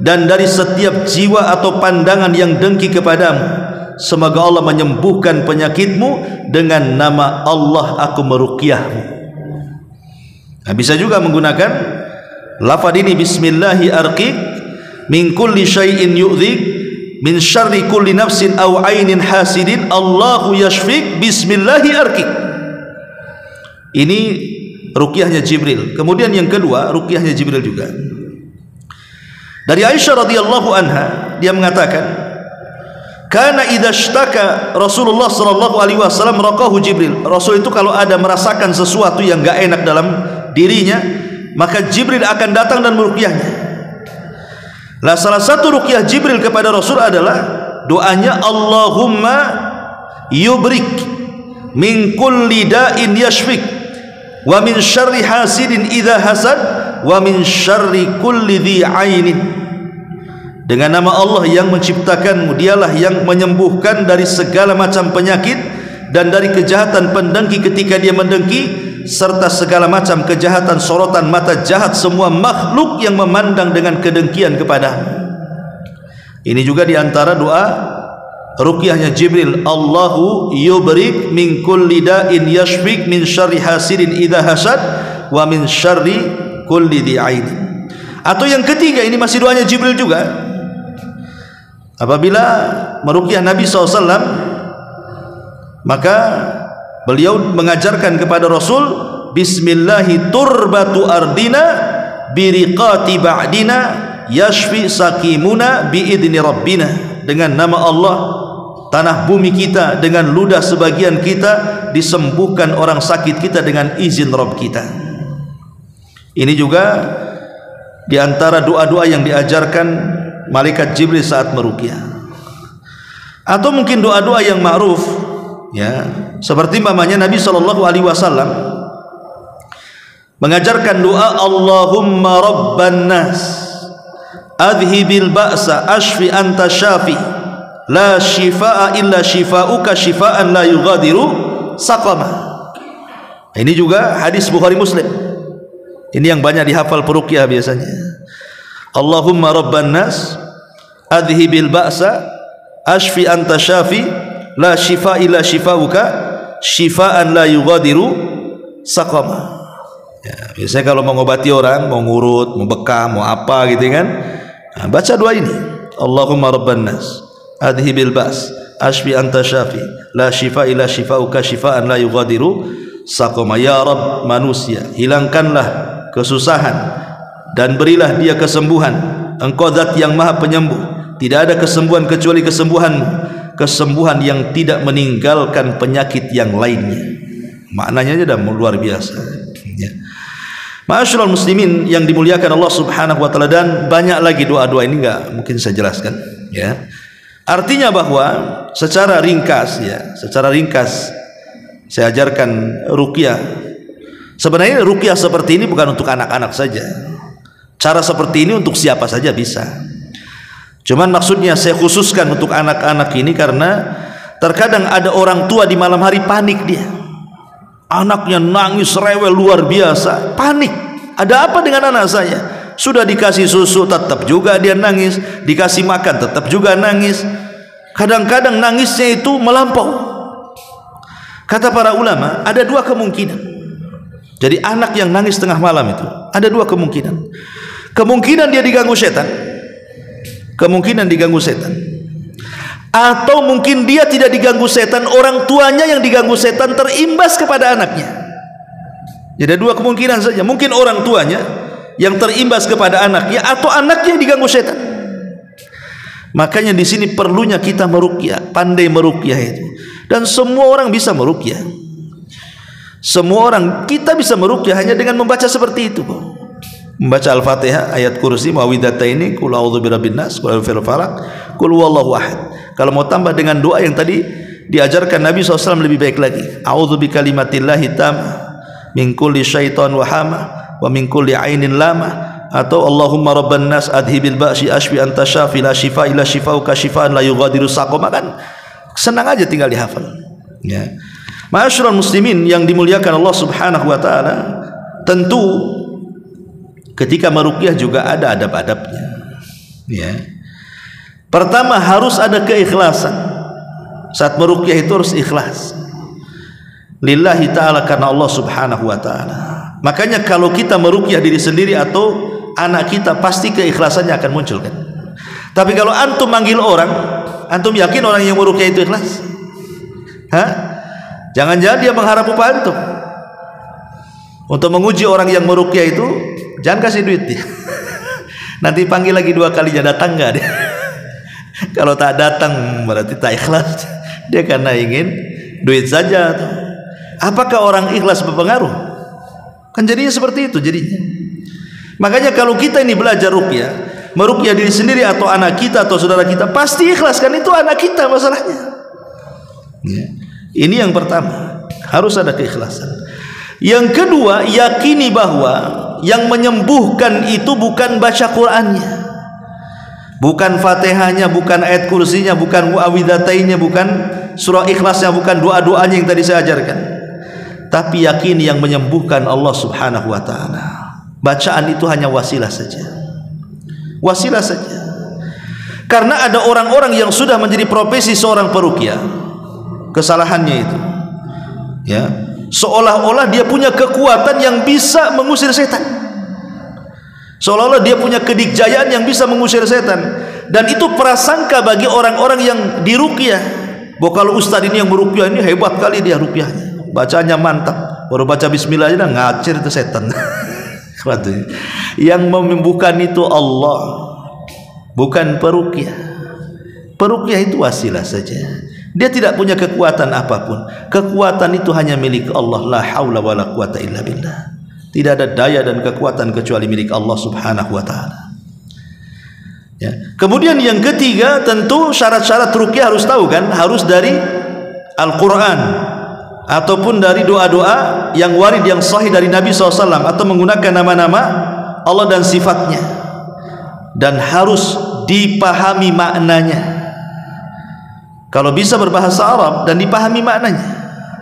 dan dari setiap jiwa atau pandangan yang dengki kepadamu. Semoga Allah menyembuhkan penyakitmu, dengan nama Allah aku meruqyahmu. Nah, bisa juga menggunakan lafaz ini, bismillahi arqiq, min kulli syai'in yu'dhik min syarri kulli nafsin aw ainin hasidin Allahu yashfik bismillahi arkik. Ini ruqyahnya Jibril. Kemudian yang kedua ruqyahnya Jibril juga. Dari Aisyah radhiyallahu anha, dia mengatakan, kana idza ishtaka Rasulullah sallallahu alaihi wasallam raqahu Jibril. Rasul itu kalau ada merasakan sesuatu yang enggak enak dalam dirinya, maka Jibril akan datang dan meruqyahnya. Lah salah satu ruqyah Jibril kepada Rasul adalah doanya Allahumma yubrik min kulli da'in yashfik wa min syarri hasidin idza hasad wa min syarri kulli dhi ainin. Dengan nama Allah yang menciptakanmu, dialah yang menyembuhkan dari segala macam penyakit dan dari kejahatan pendengki ketika dia mendengki, serta segala macam kejahatan sorotan mata jahat semua makhluk yang memandang dengan kedengkian kepadamu. Ini juga diantara doa ruqyahnya Jibril, Allahu yubrik min kulli da'in yashfik min syarri hasidin idza hasad wa min syarri kulli dhi ain. Atau yang ketiga, ini masih doanya Jibril juga. Apabila meruqyah Nabi SAW, maka beliau mengajarkan kepada Rasul, bismillahi turbatu ardina biriqati ba'dina yashfi sakimuna biidni rabbina. Dengan nama Allah, tanah bumi kita dengan ludah sebagian kita disembuhkan orang sakit kita dengan izin Rabb kita. Ini juga diantara doa-doa yang diajarkan malaikat Jibril saat meruqyah. Atau mungkin doa-doa yang ma'ruf, ya, seperti umpamanya Nabi SAW mengajarkan doa Allahumma rabban nas adhibil ba'sa ashfi anta syafi la shifaa illa shifauka shifaan la yughadiru saqama. Ini juga hadis Bukhari Muslim. Ini yang banyak dihafal peruqyah biasanya. Allahumma rabban nas adhibil ba'sa ashfi anta syafi la shifa illa shifauka shifaan la yughadiru saqama. Ya, biasanya kalau mau ngobati orang, mau ngurut, mau bekam, mau apa gitu kan, nah, baca doa ini, Allahumma rabban nas adhibil ba's ashfi anta syafi la shifa illa shifauka shifaan la yughadiru saqama. Ya Rabb manusia, hilangkanlah kesusahan dan berilah dia kesembuhan. Engkau zat yang maha penyembuh, tidak ada kesembuhan kecuali kesembuhanmu, kesembuhan yang tidak meninggalkan penyakit yang lainnya. Maknanya sudah luar biasa, ya. Ma'asyiral muslimin yang dimuliakan Allah Subhanahu wa taala, dan banyak lagi doa-doa ini enggak mungkin saya jelaskan, ya. Artinya bahwa secara ringkas, ya, secara ringkas saya ajarkan ruqyah. Sebenarnya ruqyah seperti ini bukan untuk anak-anak saja. Cara seperti ini untuk siapa saja bisa. Cuman maksudnya saya khususkan untuk anak-anak ini karena terkadang ada orang tua di malam hari panik dia. Anaknya nangis rewel luar biasa, panik. Ada apa dengan anak saya? Sudah dikasih susu tetap juga dia nangis, dikasih makan tetap juga nangis. Kadang-kadang nangisnya itu melampau. Kata para ulama, ada dua kemungkinan. Jadi anak yang nangis tengah malam itu ada dua kemungkinan. Kemungkinan dia diganggu setan, kemungkinan diganggu setan, atau mungkin dia tidak diganggu setan, orang tuanya yang diganggu setan terimbas kepada anaknya. Jadi ada dua kemungkinan saja, mungkin orang tuanya yang terimbas kepada anaknya, atau anaknya yang diganggu setan. Makanya di sini perlunya kita meruqyah, pandai meruqyah itu. Dan semua orang bisa meruqyah. Semua orang kita bisa meruqyah hanya dengan membaca seperti itu, membaca Al-Fatihah, ayat kursi, muawwidhataini, qul a'udzu birabbin nas, qul a'udzu falaq, qul huwallahu ahad. Kalau mau tambah dengan doa yang tadi diajarkan Nabi SAW lebih baik lagi, a'udzu bikalimatillahi tammah min kulli syaitan wa hama wa min kulli ainin lama, atau Allahumma rabban nas adhibil ba'si ashfi anta syafi la shifa illa shifauka shifaan la yughadiru saqama. Kan senang aja tinggal dihafal, ya. Ma'asyiral muslimin yang dimuliakan Allah Subhanahu wa taala, tentu ketika meruqyah juga ada adab-adabnya, ya. Pertama harus ada keikhlasan. Saat meruqyah itu harus ikhlas lillahi ta'ala, karena Allah Subhanahu wa ta'ala. Makanya kalau kita meruqyah diri sendiri atau anak kita, pasti keikhlasannya akan muncul, kan? Tapi kalau antum manggil orang, antum yakin orang yang meruqyah itu ikhlas? Hah? Jangan-jangan dia mengharap upah antum. Untuk menguji orang yang meruqyah itu, jangan kasih duit dia. Nanti panggil lagi 2 kalinya, datang enggak dia? Kalau tak datang berarti tak ikhlas. Dia karena ingin duit saja. Apakah orang ikhlas berpengaruh? Kan jadinya seperti itu jadinya. Makanya kalau kita ini belajar ruqyah, meruqyah diri sendiri atau anak kita atau saudara kita, pasti ikhlas, kan itu anak kita masalahnya. Ya. Ini yang pertama, harus ada keikhlasan. Yang kedua, yakini bahwa yang menyembuhkan itu bukan baca Qur'annya, bukan Fatihahnya, bukan ayat kursinya, bukan muawwidzatain, bukan surah Ikhlasnya, bukan doa-doanya yang tadi saya ajarkan. Tapi yakini yang menyembuhkan Allah Subhanahu wa taala. Bacaan itu hanya wasilah saja. Wasilah saja. Karena ada orang-orang yang sudah menjadi profesi seorang peruqyah. Kesalahannya itu, ya, seolah-olah dia punya kekuatan yang bisa mengusir setan. Seolah-olah dia punya kedikjayaan yang bisa mengusir setan. Dan itu prasangka bagi orang-orang yang diruqyah. Bahwa kalau ustaz ini yang meruqyah ini hebat kali dia ruqyahnya, bacanya mantap, baru baca bismillah aja ngacir itu setan. Yang menyembuhkan itu Allah, bukan peruqyah. Peruqyah itu wasilah saja. Dia tidak punya kekuatan apapun. Kekuatan itu hanya milik Allah. La haula wala quwata illa billah. Tidak ada daya dan kekuatan kecuali milik Allah Subhanahu wa taala. Ya. Kemudian yang ketiga, tentu syarat-syarat ruqyah harus tahu kan, harus dari Al-Qur'an ataupun dari doa-doa yang warid yang sahih dari Nabi SAW, atau menggunakan nama-nama Allah dan sifatnya, dan harus dipahami maknanya. Kalau bisa berbahasa Arab dan dipahami maknanya,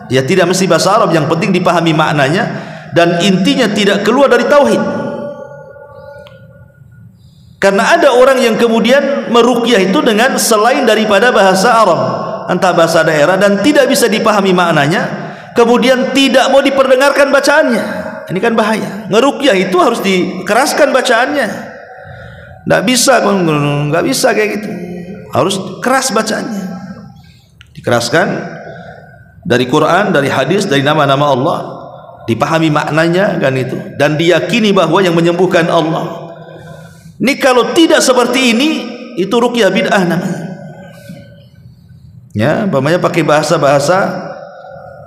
ya tidak mesti bahasa Arab, yang penting dipahami maknanya dan intinya tidak keluar dari tauhid. Karena ada orang yang kemudian meruqyah itu dengan selain daripada bahasa Arab, entah bahasa daerah, dan tidak bisa dipahami maknanya, kemudian tidak mau diperdengarkan bacaannya. Ini kan bahaya. Ngeruqyah itu harus dikeraskan bacaannya. Nggak bisa kayak gitu. Harus keras bacaannya. Dikeraskan dari Quran, dari hadis, dari nama-nama Allah, dipahami maknanya kan itu, dan diyakini bahwa yang menyembuhkan Allah. Ini kalau tidak seperti ini, itu ruqyah bid'ah namanya. Ya, umpamanya pakai bahasa-bahasa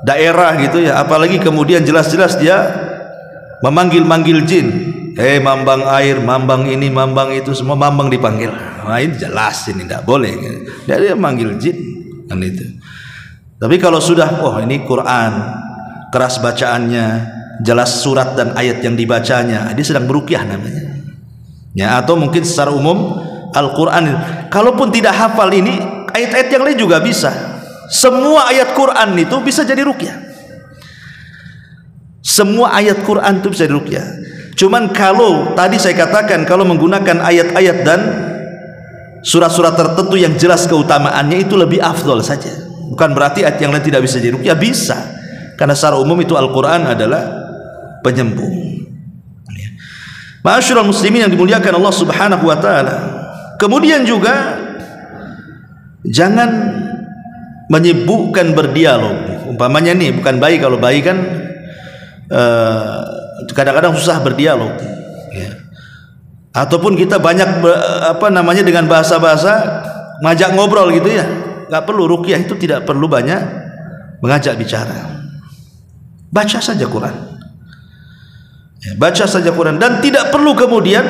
daerah gitu ya, apalagi kemudian jelas-jelas dia memanggil-manggil jin. Mambang air, mambang ini, mambang itu, semua mambang dipanggil. Nah, ini jelas ini tidak boleh. Dia manggil jin kan itu. Tapi kalau sudah, oh ini Quran, keras bacaannya, jelas surat dan ayat yang dibacanya, dia sedang meruqyah namanya. Ya, atau mungkin secara umum Al-Quran. Kalaupun tidak hafal ini, ayat-ayat yang lain juga bisa. Semua ayat Quran itu bisa jadi ruqyah. Semua ayat Quran itu bisa jadi ruqyah. Cuman kalau tadi saya katakan, kalau menggunakan ayat-ayat dan surat-surat tertentu yang jelas keutamaannya, itu lebih afdol saja. Bukan berarti ayat yang lain tidak bisa jadi ruqyah, bisa. Karena secara umum itu Al-Quran adalah penyembuh. Ma'asyiral muslimin yang dimuliakan Allah Subhanahu wa taala. Kemudian juga jangan menyibukkan berdialog. Umpamanya nih, bukan bayi, kalau bayi kan kadang-kadang susah berdialog, ya. Ataupun kita banyak dengan bahasa-bahasa ngajak ngobrol gitu ya. Enggak perlu, ruqyah itu tidak perlu banyak mengajak bicara. Baca saja Quran. Ya, baca saja Quran, dan tidak perlu kemudian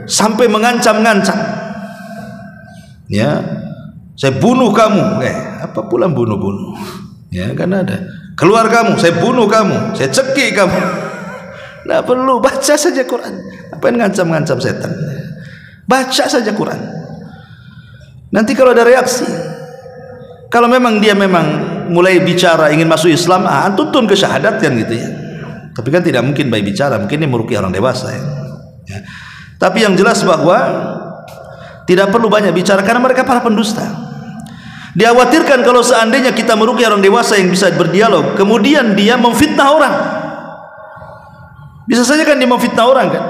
sampai mengancam-ngancam. Ya, saya bunuh kamu. Apa pula bunuh-bunuh? Ya, kan ada. Keluar kamu, saya bunuh kamu, saya cekik kamu. Tidak perlu, baca saja Quran. Apa yang ngancam-ngancam setan? Baca saja Quran. Nanti kalau ada reaksi, kalau memang dia mulai bicara ingin masuk Islam, tuntun ke syahadat kan gitu ya. Tapi kan tidak mungkin bayi bicara, mungkin ini meruqyah orang dewasa ya. Ya. Tapi yang jelas bahwa tidak perlu banyak bicara karena mereka para pendusta. Dikhawatirkan kalau seandainya kita meruqyah orang dewasa yang bisa berdialog, kemudian dia memfitnah orang. Bisa saja kan dia memfitnah orang kan.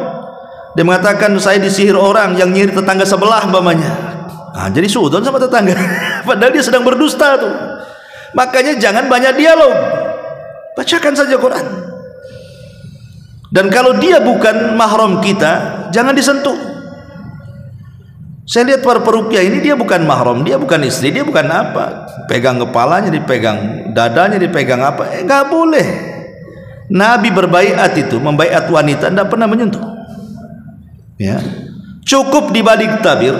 Dia mengatakan saya disihir orang yang nyihir tetangga sebelah umpamanya. Nah, jadi suudzon sama tetangga. Padahal dia sedang berdusta tuh. Makanya jangan banyak dialog. Bacakan saja Quran. Dan kalau dia bukan mahram kita, jangan disentuh. Saya lihat para peruqyah ini, dia bukan mahram, dia bukan istri, dia bukan apa. Pegang kepalanya, dipegang dadanya, dipegang apa. Nggak boleh. Nabi berbaiat itu, membaiat wanita, tidak pernah menyentuh. Ya. Cukup di balik tabir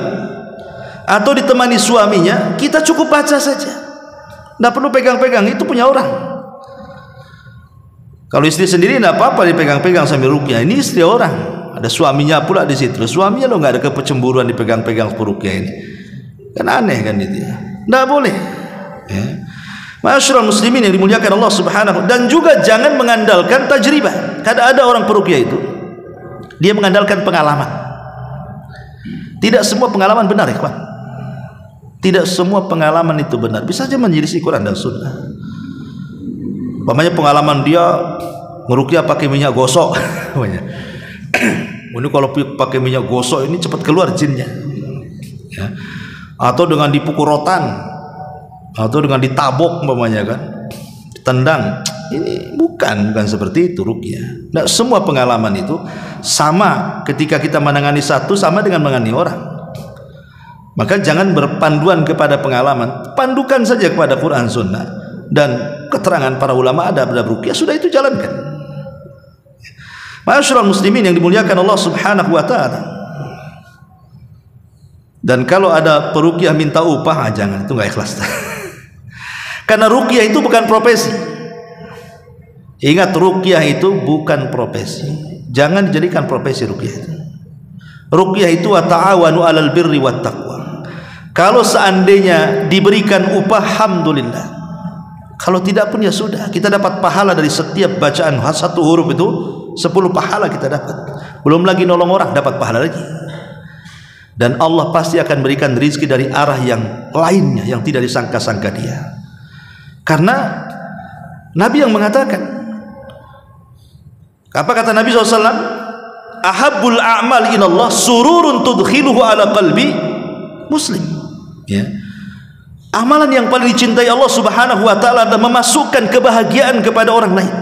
atau ditemani suaminya, kita cukup baca saja. Tidak perlu pegang-pegang, itu punya orang. Kalau istri sendiri tidak apa-apa dipegang-pegang sambil ruqyah. Ini istri orang, ada suaminya pula di situ. Suaminya lo nggak ada kecemburuan dipegang-pegang peruqyah ini. Kan aneh kan itu ya. Tidak boleh. Ya. Ma'asyiral muslimin yang dimuliakan Allah Subhanahu. Dan juga jangan mengandalkan tajribah. Kadang ada orang peruqyah itu, dia mengandalkan pengalaman. Tidak semua pengalaman benar, ikhwan. Tidak semua pengalaman itu benar. Bisa saja menyelisih Quran dan Sunnah. Umpamanya pengalaman dia ngeruqyah pakai minyak gosok. Ini kalau pakai minyak gosok ini cepat keluar jinnya. Ya. Atau dengan dipukul rotan, atau dengan ditabok umpamanya kan, ditendang. Ini bukan seperti itu ruqyah. Tidak semua pengalaman itu sama. Ketika kita menangani satu sama dengan menangani orang. Maka jangan berpanduan kepada pengalaman, pandukan saja kepada Quran Sunnah dan keterangan para ulama adab-adab ruqyah, sudah itu jalankan. Ma'asyiral muslimin yang dimuliakan Allah Subhanahu wa taala. Dan kalau ada peruqyah minta upah, jangan, itu enggak ikhlas. Karena ruqyah itu bukan profesi. Ingat, ruqyah itu bukan profesi. Jangan dijadikan profesi ruqyah itu. Ruqyah itu wa ta'awanu 'alal birri wat taqwa. Kalau seandainya diberikan upah, alhamdulillah. Kalau tidak pun ya sudah, kita dapat pahala dari setiap bacaan satu huruf itu 10 pahala kita dapat. Belum lagi nolong orang, dapat pahala lagi. Dan Allah pasti akan berikan rezeki dari arah yang lainnya yang tidak disangka-sangka dia. Karena Nabi yang mengatakan, apa kata Nabi SAW? Ahabbul a'mal ilallah sururun tudkhiluhu ala qalbi muslim. Ya. Amalan yang paling dicintai Allah Subhanahu wa taala adalah memasukkan kebahagiaan kepada orang lain.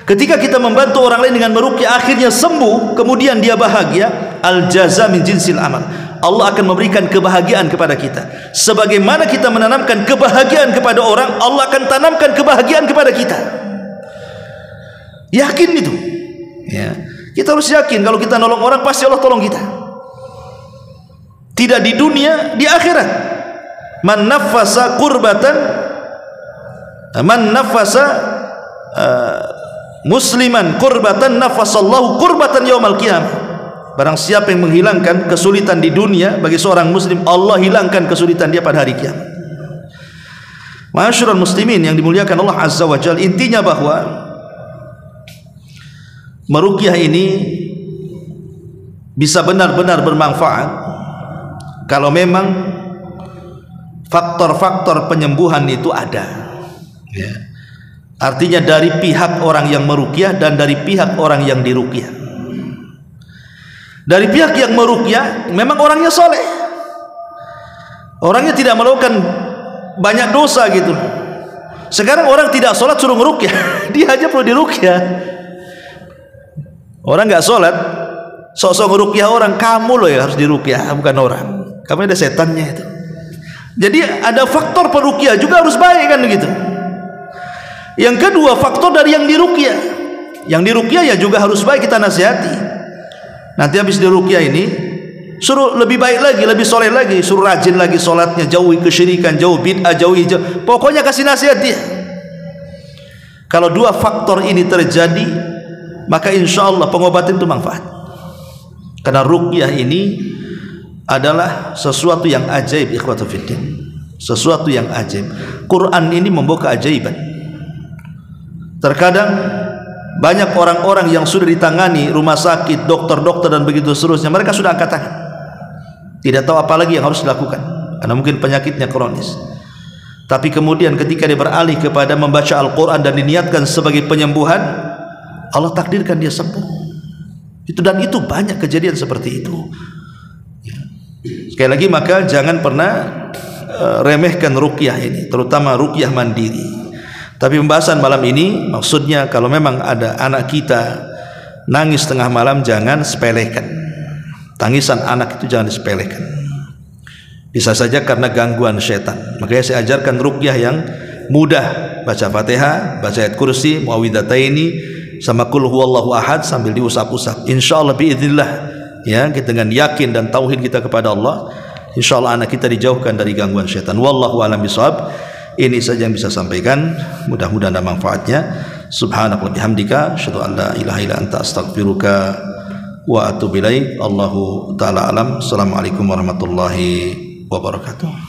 Ketika kita membantu orang lain dengan meruqyah, akhirnya sembuh, kemudian dia bahagia, al jaza min jinsil amal. Allah akan memberikan kebahagiaan kepada kita. Sebagaimana kita menanamkan kebahagiaan kepada orang, Allah akan tanamkan kebahagiaan kepada kita. Yakin itu. Ya. Kita harus yakin kalau kita nolong orang, pasti Allah tolong kita. Tidak di dunia, di akhirat. Man nafasa kurbatan, man nafasa musliman kurbatan, nafasallahu kurbatan yaumal qiyamah. Barang siapa yang menghilangkan kesulitan di dunia bagi seorang muslim, Allah hilangkan kesulitan dia pada hari kiamat. Ma'asyiral muslimin yang dimuliakan Allah Azza wa Jalla, intinya bahwa meruqyah ini bisa benar-benar bermanfaat kalau memang faktor-faktor penyembuhan itu ada. Ya. Artinya dari pihak orang yang meruqyah dan dari pihak orang yang diruqyah. Dari pihak yang meruqyah memang orangnya soleh, orangnya tidak melakukan banyak dosa gitu. Sekarang orang tidak sholat suruh ngeruqyah, dia aja perlu diruqyah. Orang nggak sholat, sok-sok ngeruqyah orang, kamu loh ya harus diruqyah, bukan orang. Kamu ada setannya itu. Jadi ada faktor peruqyah juga harus baik kan begitu. Yang kedua, faktor dari yang diruqyah. Yang diruqyah ya juga harus baik, kita nasihati. Nanti habis diruqyah ini suruh lebih baik lagi, lebih soleh lagi, suruh rajin lagi sholatnya, jauhi kesyirikan, jauh bid'ah, jauhi pokoknya kasih nasihat dia. Kalau dua faktor ini terjadi, maka insya Allah pengobatan itu manfaat. Karena ruqyah ini adalah sesuatu yang ajaib, ikhwatu fiddin. Sesuatu yang ajaib. Quran ini membawa keajaiban. Terkadang banyak orang-orang yang sudah ditangani rumah sakit, dokter-dokter dan begitu seterusnya, mereka sudah angkat tangan, tidak tahu apa lagi yang harus dilakukan karena mungkin penyakitnya kronis. Tapi kemudian ketika dia beralih kepada membaca Al-Quran dan diniatkan sebagai penyembuhan, Allah takdirkan dia sembuh. Dan itu banyak kejadian seperti itu. Sekali lagi, maka jangan pernah remehkan ruqyah ini, terutama ruqyah mandiri. Tapi pembahasan malam ini maksudnya kalau memang ada anak kita nangis tengah malam, jangan sepelekan. Tangisan anak itu jangan disepelekan. Bisa saja karena gangguan setan. Makanya saya ajarkan ruqyah yang mudah, baca Fatihah, baca ayat kursi, muawwidhataini sama qul huwallahu ahad sambil diusap-usap. Insyaallah biidznillah, ya, dengan yakin dan tauhid kita kepada Allah, insyaallah anak kita dijauhkan dari gangguan setan. Wallahu a'lam bishawab. Ini saja yang bisa sampaikan, mudah-mudahan ada manfaatnya. Subhanaka wa bihamdika asyhadu an la ilaha illa anta astaghfiruka wa atubu ilaik. Allahu taala alam. Assalamualaikum warahmatullahi wabarakatuh.